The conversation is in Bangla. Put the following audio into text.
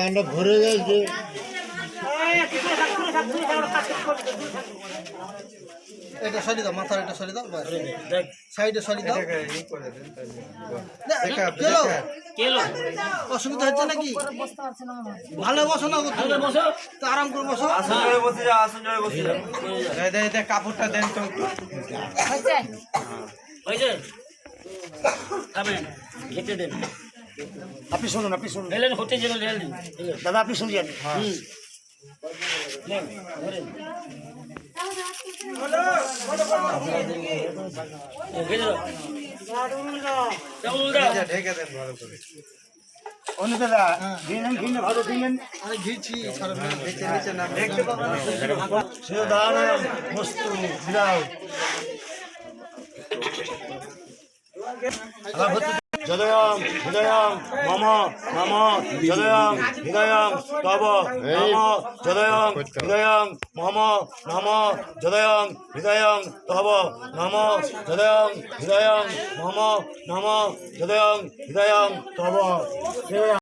আমরা ভরে গেছে। এটা সরি দাও, মাথার এটা সরি দাও, সাইডে সরি দাও। অসুবিধা হচ্ছে নাকি? ভালো বসো না, তো আরাম করে বসো। কাপড়টা দেন তো একটু। আপনি শুনুন, আপনি শুনুন, হতে যাবেন দাদা, আপনি শুনুন। ঢেকে দেন ভালো করে। অন্য দাদা ঘিন ভালো দিলেন। আমি ঘিরছি, নিচে না দেখতে পাবেন। বস্তু দাও। যদয়ং হৃদয়ং মম মম যদয়ং হৃদয়ং তব মম যদয়ং হৃদয়ং মম মম যদয়ং হৃদয়ং তব মম যদয়ং হৃদয়ং মম মম যদয়ং হৃদয়ং তব।